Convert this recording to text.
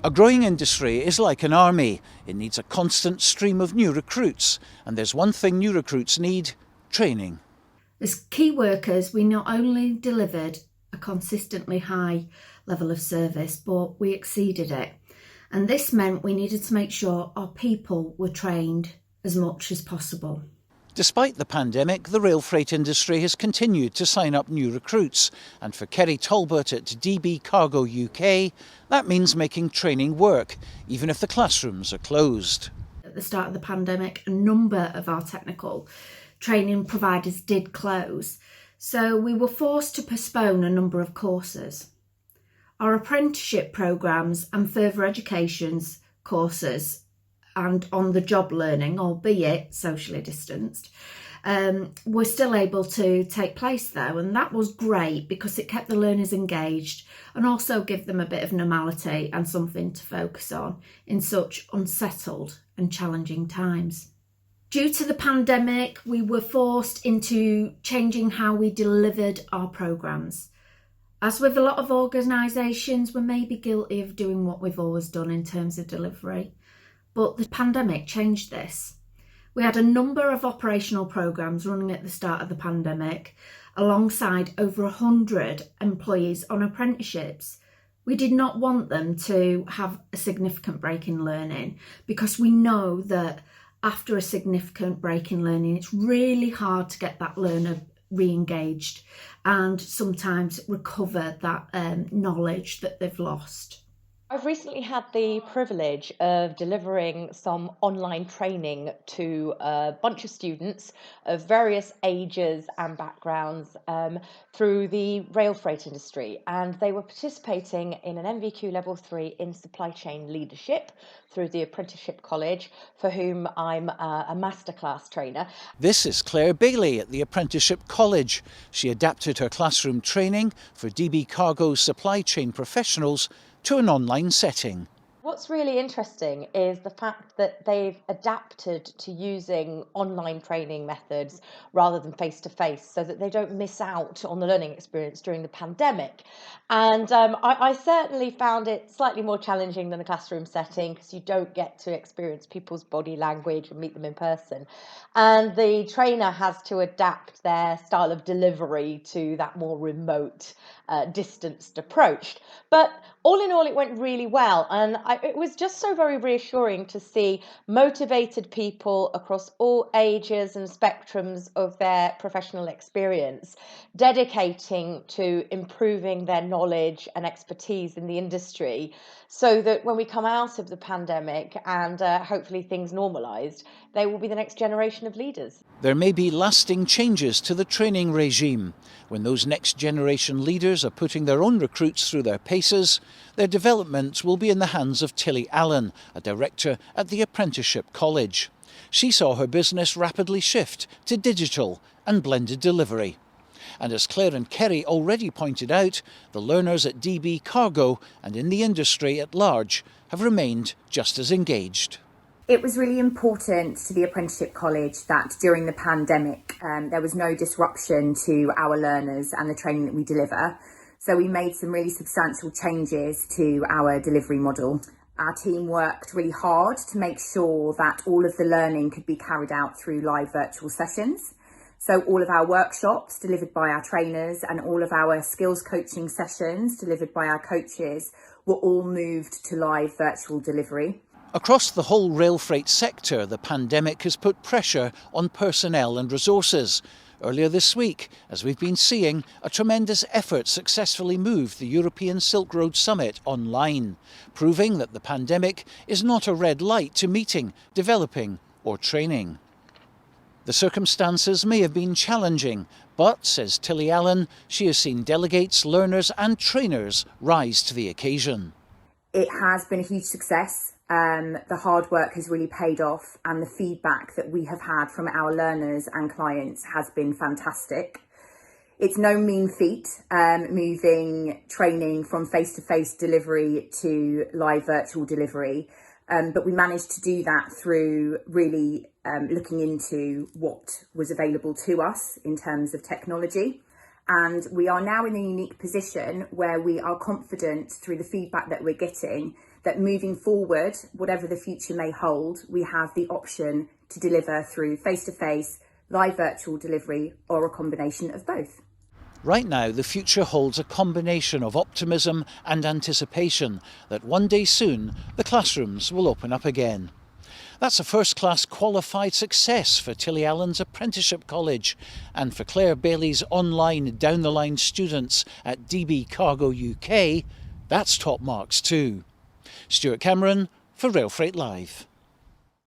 A growing industry is like an army. It needs a constant stream of new recruits. And there's one thing new recruits need: training. As key workers, we not only delivered a consistently high level of service, but we exceeded it. And this meant we needed to make sure our people were trained as much as possible. Despite the pandemic, the rail freight industry has continued to sign up new recruits. And for Kerry Talbot at DB Cargo UK, that means making training work, even if the classrooms are closed. At the start of the pandemic, a number of our technical training providers did close, so we were forced to postpone a number of courses. Our apprenticeship programmes and further educations courses and on-the-job learning, albeit socially distanced, were still able to take place though, and that was great because it kept the learners engaged and also give them a bit of normality and something to focus on in such unsettled and challenging times. Due to the pandemic, we were forced into changing how we delivered our programmes. As with a lot of organisations, we may be guilty of doing what we've always done in terms of delivery, but the pandemic changed this. We had a number of operational programmes running at the start of the pandemic, alongside over 100 employees on apprenticeships. We did not want them to have a significant break in learning because we know that after a significant break in learning, it's really hard to get that learner re-engaged and sometimes recover that knowledge that they've lost. I've recently had the privilege of delivering some online training to a bunch of students of various ages and backgrounds through the rail freight industry, and they were participating in an MVQ level 3 in supply chain leadership through the Apprenticeship College, for whom I'm a masterclass trainer. This is Claire Bailey at the Apprenticeship College. She adapted her classroom training for DB Cargo's supply chain professionals to an online setting. What's really interesting is the fact that they've adapted to using online training methods rather than face-to-face, so that they don't miss out on the learning experience during the pandemic. And I certainly found it slightly more challenging than a classroom setting because you don't get to experience people's body language and meet them in person. And the trainer has to adapt their style of delivery to that more remote, distanced approach. But all in all, it went really well. And it was just so very reassuring to see motivated people across all ages and spectrums of their professional experience dedicating to improving their knowledge and expertise in the industry, so that when we come out of the pandemic and hopefully things normalised, they will be the next generation of leaders. There may be lasting changes to the training regime. When those next generation leaders are putting their own recruits through their paces, their development will be in the hands of Tilly Allen, a director at the Apprenticeship College. She saw her business rapidly shift to digital and blended delivery. And as Claire and Kerry already pointed out, the learners at DB Cargo and in the industry at large have remained just as engaged. It was really important to the Apprenticeship College that during the pandemic there was no disruption to our learners and the training that we deliver. So we made some really substantial changes to our delivery model. Our team worked really hard to make sure that all of the learning could be carried out through live virtual sessions. So all of our workshops delivered by our trainers and all of our skills coaching sessions delivered by our coaches were all moved to live virtual delivery. Across the whole rail freight sector, the pandemic has put pressure on personnel and resources. Earlier this week, as we've been seeing, a tremendous effort successfully moved the European Silk Road Summit online, proving that the pandemic is not a red light to meeting, developing or training. The circumstances may have been challenging, but, says Tilly Allen, she has seen delegates, learners and trainers rise to the occasion. It has been a huge success. The hard work has really paid off, and the feedback that we have had from our learners and clients has been fantastic. It's no mean feat moving training from face-to-face delivery to live virtual delivery, but we managed to do that through really looking into what was available to us in terms of technology And we are now in a unique position where we are confident through the feedback that we're getting that moving forward, whatever the future may hold, we have the option to deliver through face-to-face, live virtual delivery, or a combination of both. Right now, the future holds a combination of optimism and anticipation that one day soon the classrooms will open up again. That's a first-class qualified success for Tilly Allen's Apprenticeship College, and for Claire Bailey's online down-the-line students at DB Cargo UK, that's top marks too. Stuart Cameron for RailFreight Live.